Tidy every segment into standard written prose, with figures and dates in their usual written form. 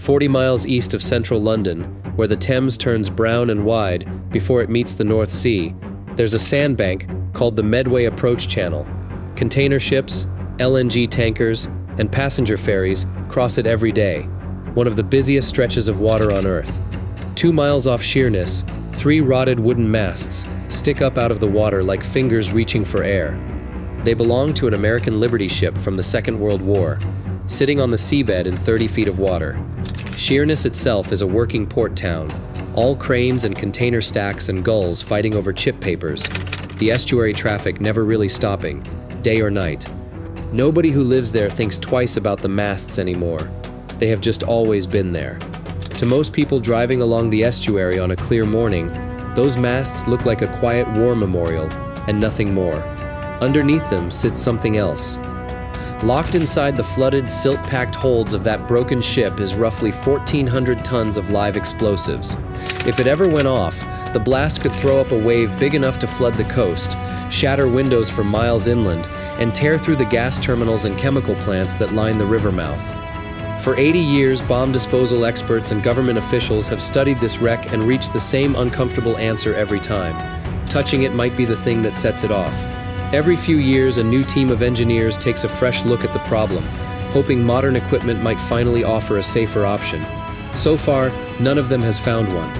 40 miles east of central London, where the Thames turns brown and wide before it meets the North Sea, there's a sandbank called the Medway Approach Channel. Container ships, LNG tankers, and passenger ferries cross it every day, one of the busiest stretches of water on Earth. 2 miles off Sheerness, 3 rotted wooden masts stick up out of the water like fingers reaching for air. They belong to an American Liberty ship from the Second World War, sitting on the seabed in 30 feet of water. Sheerness itself is a working port town, all cranes and container stacks and gulls fighting over chip papers, the estuary traffic never really stopping, day or night. Nobody who lives there thinks twice about the masts anymore. They have just always been there. To most people driving along the estuary on a clear morning, those masts look like a quiet war memorial and nothing more. Underneath them sits something else. Locked inside the flooded, silt-packed holds of that broken ship is roughly 1,400 tons of live explosives. If it ever went off, the blast could throw up a wave big enough to flood the coast, shatter windows for miles inland, and tear through the gas terminals and chemical plants that line the river mouth. For 80 years, bomb disposal experts and government officials have studied this wreck and reached the same uncomfortable answer every time. Touching it might be the thing that sets it off. Every few years, a new team of engineers takes a fresh look at the problem, hoping modern equipment might finally offer a safer option. So far, none of them has found one.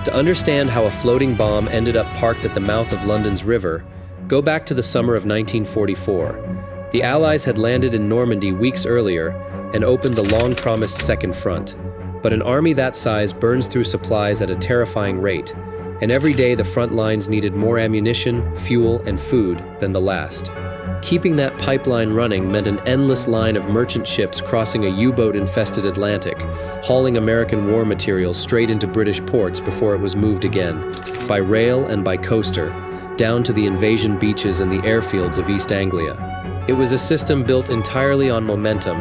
To understand how a floating bomb ended up parked at the mouth of London's river, go back to the summer of 1944. The Allies had landed in Normandy weeks earlier and opened the long-promised Second Front. But an army that size burns through supplies at a terrifying rate, and every day the front lines needed more ammunition, fuel, and food than the last. Keeping that pipeline running meant an endless line of merchant ships crossing a U-boat-infested Atlantic, hauling American war material straight into British ports before it was moved again, by rail and by coaster, down to the invasion beaches and the airfields of East Anglia. It was a system built entirely on momentum,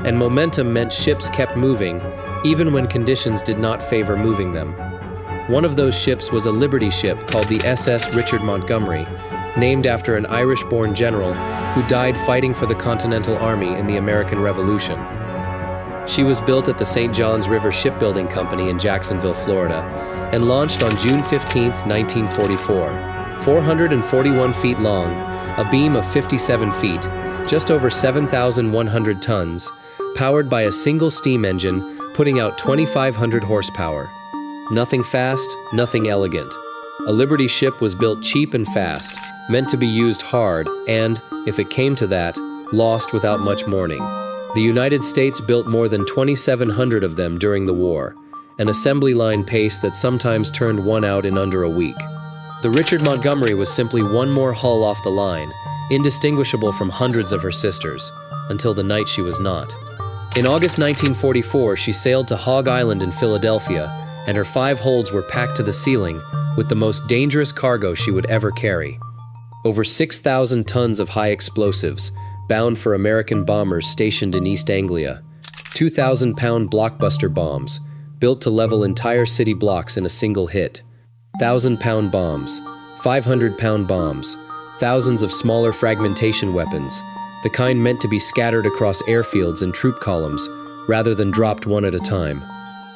and momentum meant ships kept moving, even when conditions did not favor moving them. One of those ships was a Liberty ship called the SS Richard Montgomery, named after an Irish-born general who died fighting for the Continental Army in the American Revolution. She was built at the St. Johns River Shipbuilding Company in Jacksonville, Florida, and launched on June 15, 1944. 441 feet long, a beam of 57 feet, just over 7,100 tons, powered by a single steam engine, putting out 2,500 horsepower. Nothing fast, nothing elegant. A Liberty ship was built cheap and fast, meant to be used hard, and, if it came to that, lost without much mourning. The United States built more than 2,700 of them during the war, an assembly line pace that sometimes turned one out in under a week. The Richard Montgomery was simply one more hull off the line, indistinguishable from hundreds of her sisters, until the night she was not. In August 1944, she sailed to Hog Island in Philadelphia, and her 5 holds were packed to the ceiling with the most dangerous cargo she would ever carry. Over 6,000 tons of high explosives, bound for American bombers stationed in East Anglia. 2,000-pound blockbuster bombs, built to level entire city blocks in a single hit. 1,000-pound bombs, 500-pound bombs, thousands of smaller fragmentation weapons, the kind meant to be scattered across airfields and troop columns, rather than dropped one at a time.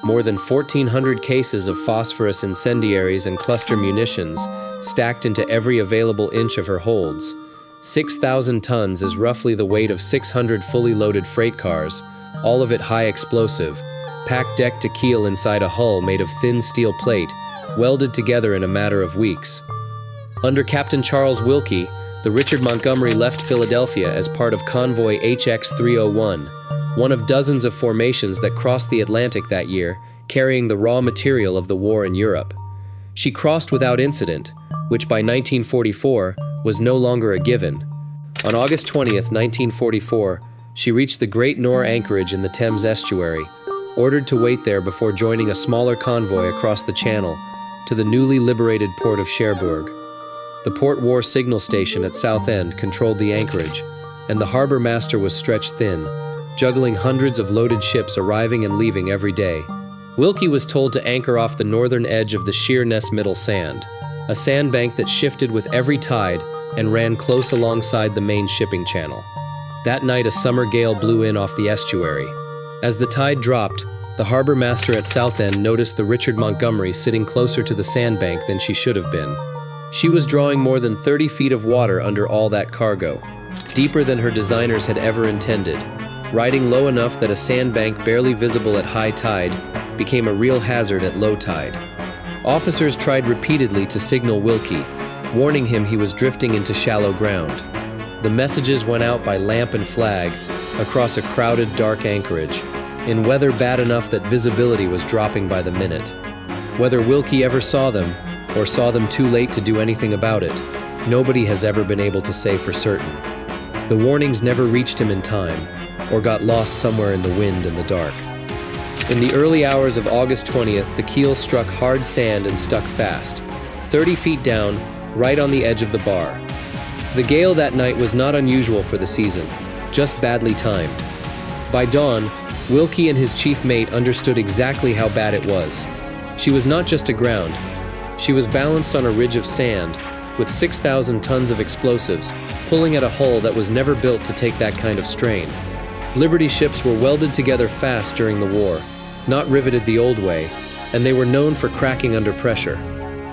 More than 1,400 cases of phosphorus incendiaries and cluster munitions stacked into every available inch of her holds. 6,000 tons is roughly the weight of 600 fully loaded freight cars, all of it high explosive, packed deck to keel inside a hull made of thin steel plate, welded together in a matter of weeks. Under Captain Charles Wilkie, the Richard Montgomery left Philadelphia as part of convoy HX-301, one of dozens of formations that crossed the Atlantic that year, carrying the raw material of the war in Europe. She crossed without incident, which by 1944 was no longer a given. On August 20th, 1944, she reached the Great Nore anchorage in the Thames Estuary, ordered to wait there before joining a smaller convoy across the Channel to the newly liberated port of Cherbourg. The port war signal station at Southend controlled the anchorage, and the harbor master was stretched thin, juggling hundreds of loaded ships arriving and leaving every day. Wilkie was told to anchor off the northern edge of the Sheerness Middle Sand, a sandbank that shifted with every tide and ran close alongside the main shipping channel. That night, a summer gale blew in off the estuary. As the tide dropped, The harbor master at Southend noticed the Richard Montgomery sitting closer to the sandbank than she should have been. She was drawing more than 30 feet of water under all that cargo, deeper than her designers had ever intended, riding low enough that a sandbank barely visible at high tide became a real hazard at low tide. Officers tried repeatedly to signal Wilkie, warning him he was drifting into shallow ground. The messages went out by lamp and flag across a crowded, dark anchorage, in weather bad enough that visibility was dropping by the minute. Whether Wilkie ever saw them, or saw them too late to do anything about it, nobody has ever been able to say for certain. The warnings never reached him in time, or got lost somewhere in the wind and the dark. In the early hours of August 20th, the keel struck hard sand and stuck fast, 30 feet down, right on the edge of the bar. The gale that night was not unusual for the season, just badly timed. By dawn, Wilkie and his chief mate understood exactly how bad it was. She was not just aground. She was balanced on a ridge of sand, with 6,000 tons of explosives, pulling at a hull that was never built to take that kind of strain. Liberty ships were welded together fast during the war, not riveted the old way, and they were known for cracking under pressure.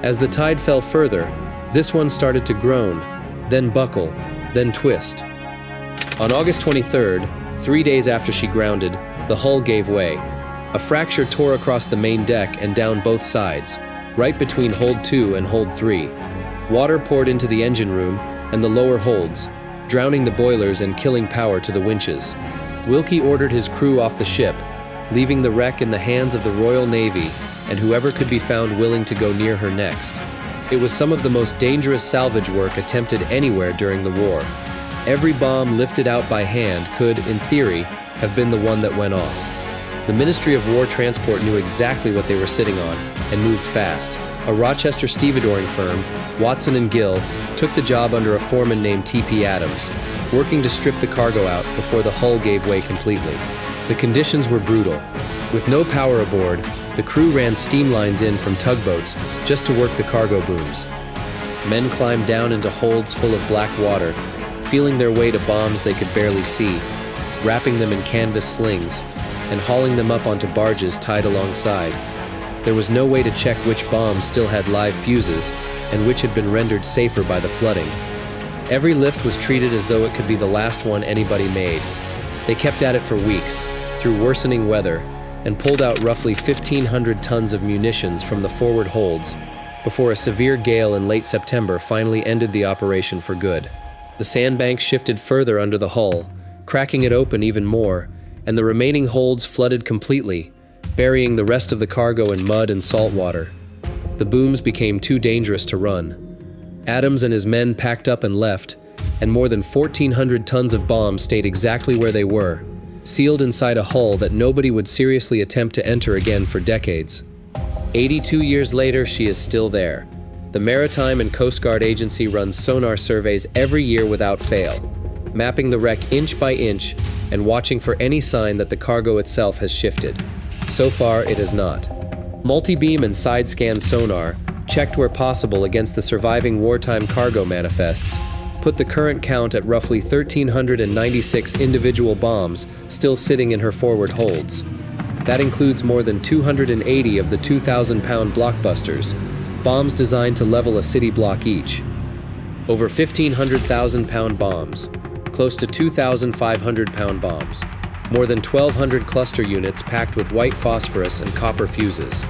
As the tide fell further, this one started to groan, then buckle, then twist. On August 23rd, 3 days after she grounded, the hull gave way. A fracture tore across the main deck and down both sides, right between hold 2 and hold 3. Water poured into the engine room and the lower holds, drowning the boilers and killing power to the winches. Wilkie ordered his crew off the ship, leaving the wreck in the hands of the Royal Navy and whoever could be found willing to go near her next. It was some of the most dangerous salvage work attempted anywhere during the war. Every bomb lifted out by hand could, in theory, have been the one that went off. The Ministry of War Transport knew exactly what they were sitting on and moved fast. A Rochester stevedoring firm, Watson & Gill, took the job under a foreman named T.P. Adams, working to strip the cargo out before the hull gave way completely. The conditions were brutal. With no power aboard, the crew ran steam lines in from tugboats just to work the cargo booms. Men climbed down into holds full of black water, feeling their way to bombs they could barely see, wrapping them in canvas slings, and hauling them up onto barges tied alongside. There was no way to check which bombs still had live fuses and which had been rendered safer by the flooding. Every lift was treated as though it could be the last one anybody made. They kept at it for weeks, through worsening weather, and pulled out roughly 1,500 tons of munitions from the forward holds before a severe gale in late September finally ended the operation for good. The sandbank shifted further under the hull, cracking it open even more, and the remaining holds flooded completely, burying the rest of the cargo in mud and salt water. The booms became too dangerous to run. Adams and his men packed up and left, and more than 1,400 tons of bombs stayed exactly where they were, sealed inside a hull that nobody would seriously attempt to enter again for decades. 82 years later, she is still there. The Maritime and Coast Guard Agency runs sonar surveys every year without fail, mapping the wreck inch by inch and watching for any sign that the cargo itself has shifted. So far, it has not. Multi-beam and side-scan sonar, checked where possible against the surviving wartime cargo manifests, put the current count at roughly 1,396 individual bombs still sitting in her forward holds. That includes more than 280 of the 2,000-pound blockbusters, bombs designed to level a city block each. Over 1,500,000-pound bombs, close to 2,500-pound bombs, more than 1,200 cluster units packed with white phosphorus and copper fuses.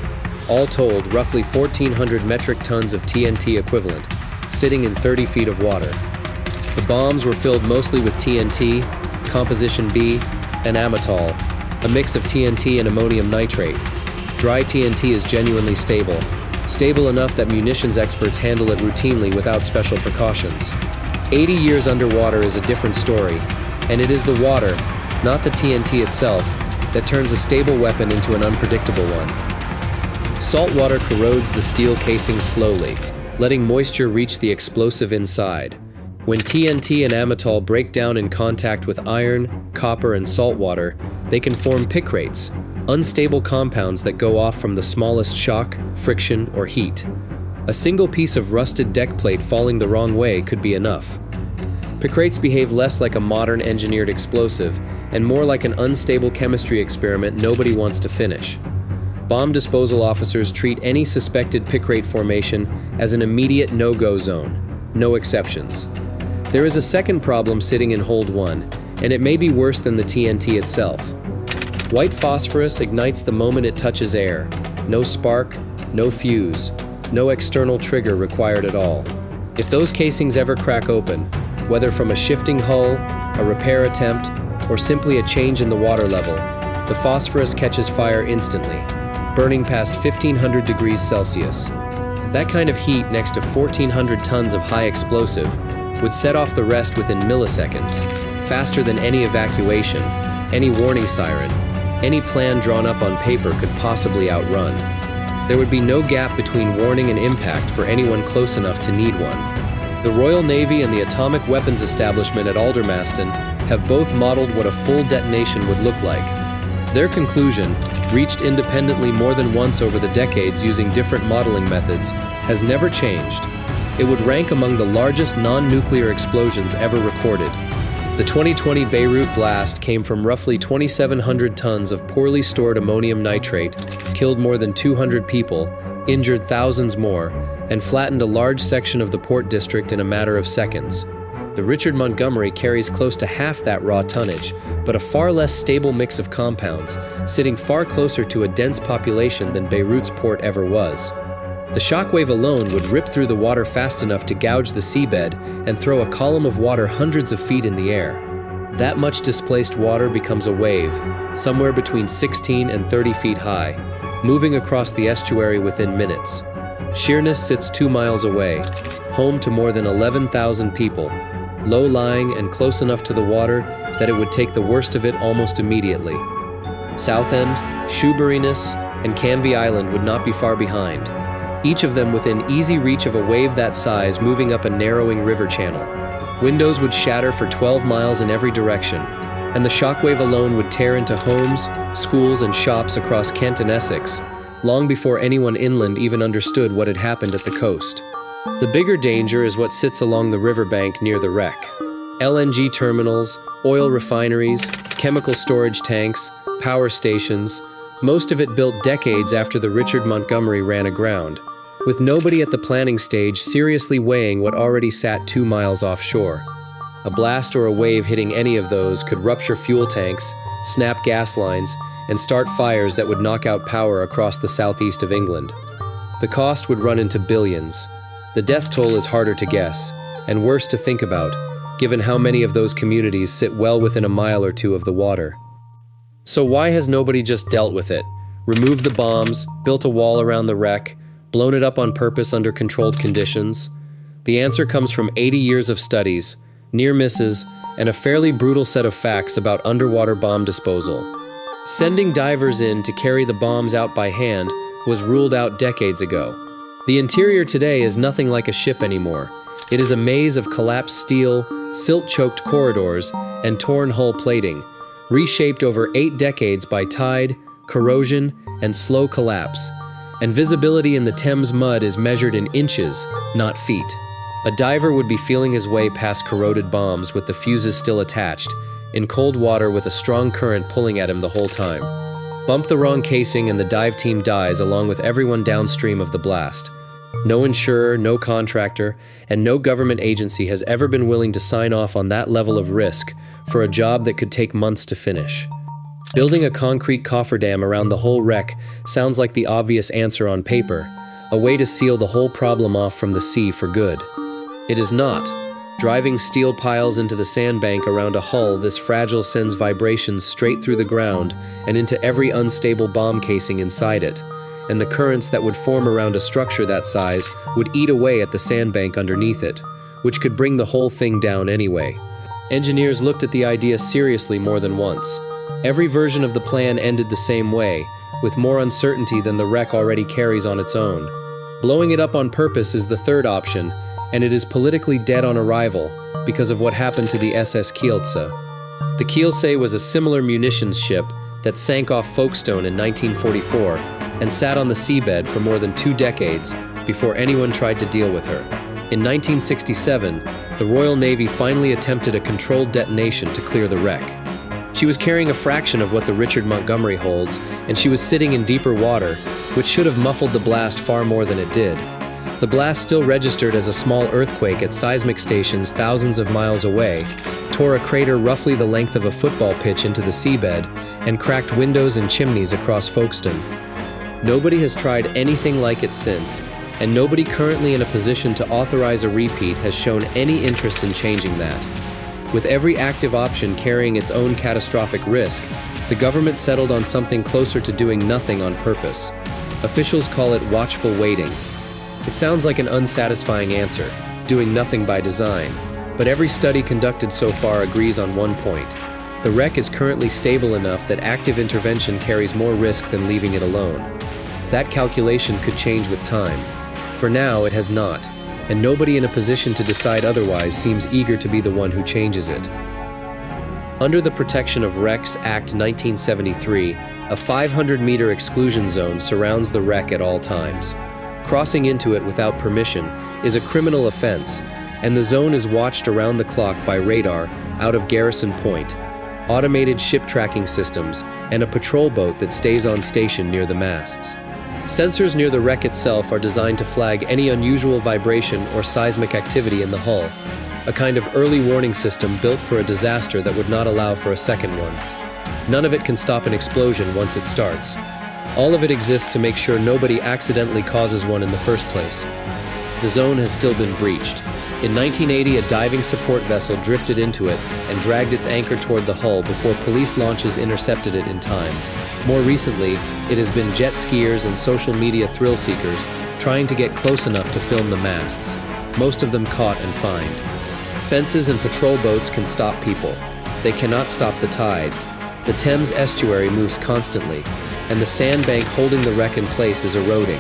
All told, roughly 1,400 metric tons of TNT equivalent, sitting in 30 feet of water. The bombs were filled mostly with TNT, Composition B, and Amatol, a mix of TNT and ammonium nitrate. Dry TNT is genuinely stable, stable enough that munitions experts handle it routinely without special precautions. 80 years underwater is a different story, and it is the water, not the TNT itself, that turns a stable weapon into an unpredictable one. Salt water corrodes the steel casing slowly, letting moisture reach the explosive inside. When TNT and Amatol break down in contact with iron, copper, and salt water, they can form picrates, unstable compounds that go off from the smallest shock, friction, or heat. A single piece of rusted deck plate falling the wrong way could be enough. Picrates behave less like a modern engineered explosive and more like an unstable chemistry experiment nobody wants to finish. Bomb disposal officers treat any suspected picrate formation as an immediate no-go zone, no exceptions. There is a second problem sitting in Hold 1, and it may be worse than the TNT itself. White phosphorus ignites the moment it touches air. No spark, no fuse, no external trigger required at all. If those casings ever crack open, whether from a shifting hull, a repair attempt, or simply a change in the water level, the phosphorus catches fire instantly, burning past 1500 degrees Celsius. That kind of heat next to 1400 tons of high explosive would set off the rest within milliseconds, faster than any evacuation, any warning siren, any plan drawn up on paper could possibly outrun. There would be no gap between warning and impact for anyone close enough to need one. The Royal Navy and the Atomic Weapons Establishment at Aldermaston have both modeled what a full detonation would look like. Their conclusion, reached independently more than once over the decades using different modeling methods, has never changed. It would rank among the largest non-nuclear explosions ever recorded. The 2020 Beirut blast came from roughly 2,700 tons of poorly stored ammonium nitrate, killed more than 200 people, injured thousands more, and flattened a large section of the port district in a matter of seconds. The Richard Montgomery carries close to half that raw tonnage, but a far less stable mix of compounds, sitting far closer to a dense population than Beirut's port ever was. The shockwave alone would rip through the water fast enough to gouge the seabed and throw a column of water hundreds of feet in the air. That much displaced water becomes a wave, somewhere between 16 and 30 feet high, moving across the estuary within minutes. Sheerness sits 2 miles away, home to more than 11,000 people, low-lying and close enough to the water that it would take the worst of it almost immediately. Southend, Shoeburyness, and Canvey Island would not be far behind, each of them within easy reach of a wave that size moving up a narrowing river channel. Windows would shatter for 12 miles in every direction, and the shockwave alone would tear into homes, schools, and shops across Kent and Essex, long before anyone inland even understood what had happened at the coast. The bigger danger is what sits along the riverbank near the wreck. LNG terminals, oil refineries, chemical storage tanks, power stations, most of it built decades after the Richard Montgomery ran aground, with nobody at the planning stage seriously weighing what already sat 2 miles offshore. A blast or a wave hitting any of those could rupture fuel tanks, snap gas lines, and start fires that would knock out power across the southeast of England. The cost would run into billions. The death toll is harder to guess, and worse to think about, given how many of those communities sit well within a mile or two of the water. So why has nobody just dealt with it? Removed the bombs, built a wall around the wreck, blown it up on purpose under controlled conditions? The answer comes from 80 years of studies, near misses, and a fairly brutal set of facts about underwater bomb disposal. Sending divers in to carry the bombs out by hand was ruled out decades ago. The interior today is nothing like a ship anymore. It is a maze of collapsed steel, silt-choked corridors, and torn hull plating, reshaped over 8 decades by tide, corrosion, and slow collapse. And visibility in the Thames mud is measured in inches, not feet. A diver would be feeling his way past corroded bombs with the fuses still attached, in cold water with a strong current pulling at him the whole time. Bump the wrong casing and the dive team dies along with everyone downstream of the blast. No insurer, no contractor, and no government agency has ever been willing to sign off on that level of risk for a job that could take months to finish. Building a concrete cofferdam around the whole wreck sounds like the obvious answer on paper, a way to seal the whole problem off from the sea for good. It is not. Driving steel piles into the sandbank around a hull this fragile sends vibrations straight through the ground and into every unstable bomb casing inside it, and the currents that would form around a structure that size would eat away at the sandbank underneath it, which could bring the whole thing down anyway. Engineers looked at the idea seriously more than once. Every version of the plan ended the same way, with more uncertainty than the wreck already carries on its own. Blowing it up on purpose is the third option, and it is politically dead on arrival because of what happened to the SS Kielce. The Kielce was a similar munitions ship that sank off Folkestone in 1944 and sat on the seabed for more than 2 decades before anyone tried to deal with her. In 1967, the Royal Navy finally attempted a controlled detonation to clear the wreck. She was carrying a fraction of what the Richard Montgomery holds, and she was sitting in deeper water, which should have muffled the blast far more than it did. The blast still registered as a small earthquake at seismic stations thousands of miles away, tore a crater roughly the length of a football pitch into the seabed, and cracked windows and chimneys across Folkestone. Nobody has tried anything like it since, and nobody currently in a position to authorize a repeat has shown any interest in changing that. With every active option carrying its own catastrophic risk, the government settled on something closer to doing nothing on purpose. Officials call it watchful waiting. It sounds like an unsatisfying answer, doing nothing by design, but every study conducted so far agrees on one point. The wreck is currently stable enough that active intervention carries more risk than leaving it alone. That calculation could change with time. For now, it has not, and nobody in a position to decide otherwise seems eager to be the one who changes it. Under the Protection of Wrecks Act 1973, a 500-meter exclusion zone surrounds the wreck at all times. Crossing into it without permission is a criminal offense, and the zone is watched around the clock by radar out of Garrison Point, automated ship tracking systems, and a patrol boat that stays on station near the masts. Sensors near the wreck itself are designed to flag any unusual vibration or seismic activity in the hull, a kind of early warning system built for a disaster that would not allow for a second one. None of it can stop an explosion once it starts. All of it exists to make sure nobody accidentally causes one in the first place. The zone has still been breached. In 1980, a diving support vessel drifted into it and dragged its anchor toward the hull before police launches intercepted it in time. More recently, it has been jet skiers and social media thrill seekers trying to get close enough to film the masts, most of them caught and fined. Fences and patrol boats can stop people. They cannot stop the tide. The Thames Estuary moves constantly, and the sandbank holding the wreck in place is eroding.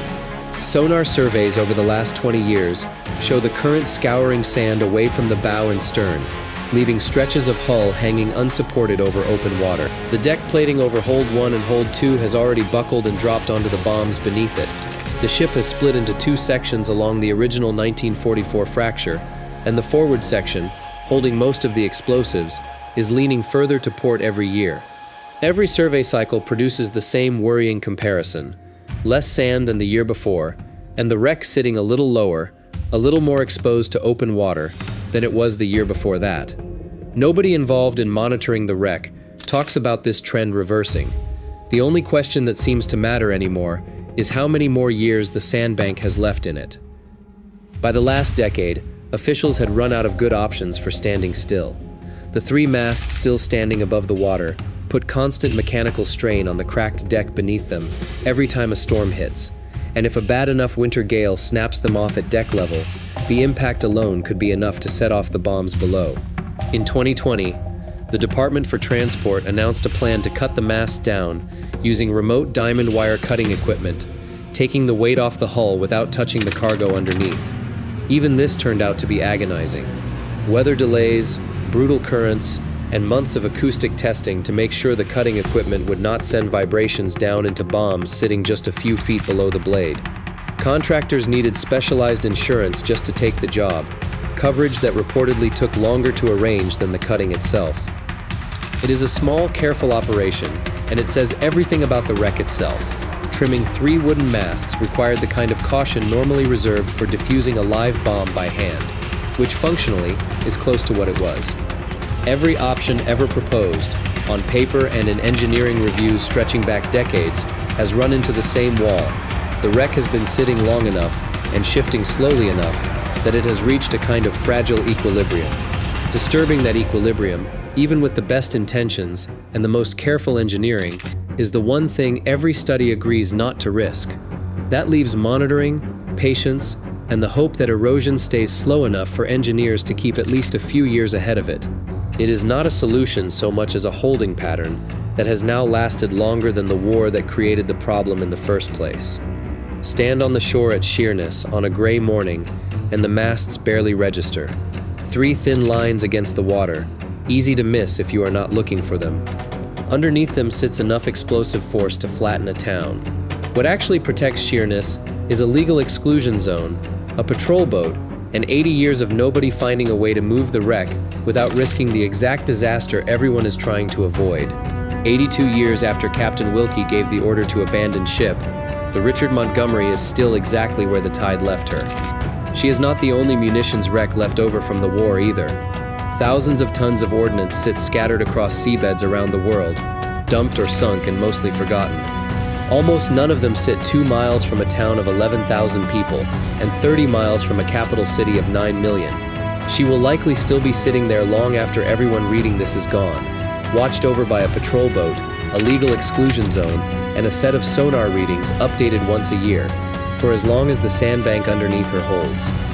Sonar surveys over the last 20 years show the current scouring sand away from the bow and stern, leaving stretches of hull hanging unsupported over open water. The deck plating over Hold 1 and Hold 2 has already buckled and dropped onto the bombs beneath it. The ship has split into two sections along the original 1944 fracture, and the forward section, holding most of the explosives, is leaning further to port every year. Every survey cycle produces the same worrying comparison. Less sand than the year before, and the wreck sitting a little lower, a little more exposed to open water than it was the year before that. Nobody involved in monitoring the wreck talks about this trend reversing. The only question that seems to matter anymore is how many more years the sandbank has left in it. By the last decade, officials had run out of good options for standing still. The three masts still standing above the water put constant mechanical strain on the cracked deck beneath them every time a storm hits, and if a bad enough winter gale snaps them off at deck level, the impact alone could be enough to set off the bombs below. In 2020, the Department for Transport announced a plan to cut the masts down using remote diamond wire cutting equipment, taking the weight off the hull without touching the cargo underneath. Even this turned out to be agonizing. Weather delays, brutal currents, and months of acoustic testing to make sure the cutting equipment would not send vibrations down into bombs sitting just a few feet below the blade. Contractors needed specialized insurance just to take the job, coverage that reportedly took longer to arrange than the cutting itself. It is a small, careful operation, and it says everything about the wreck itself. Trimming 3 wooden masts required the kind of caution normally reserved for defusing a live bomb by hand, which functionally is close to what it was. Every option ever proposed, on paper and in engineering reviews stretching back decades, has run into the same wall. The wreck has been sitting long enough and shifting slowly enough that it has reached a kind of fragile equilibrium. Disturbing that equilibrium, even with the best intentions and the most careful engineering, is the one thing every study agrees not to risk. That leaves monitoring, patience, and the hope that erosion stays slow enough for engineers to keep at least a few years ahead of it. It is not a solution so much as a holding pattern that has now lasted longer than the war that created the problem in the first place. Stand on the shore at Sheerness on a gray morning, and the masts barely register. 3 thin lines against the water, easy to miss if you are not looking for them. Underneath them sits enough explosive force to flatten a town. What actually protects Sheerness is a legal exclusion zone, a patrol boat, and 80 years of nobody finding a way to move the wreck without risking the exact disaster everyone is trying to avoid. 82 years after Captain Wilkie gave the order to abandon ship, the Richard Montgomery is still exactly where the tide left her. She is not the only munitions wreck left over from the war either. Thousands of tons of ordnance sit scattered across seabeds around the world, dumped or sunk and mostly forgotten. Almost none of them sit 2 miles from a town of 11,000 people and 30 miles from a capital city of 9 million. She will likely still be sitting there long after everyone reading this is gone, watched over by a patrol boat, a legal exclusion zone, and a set of sonar readings updated once a year, for as long as the sandbank underneath her holds.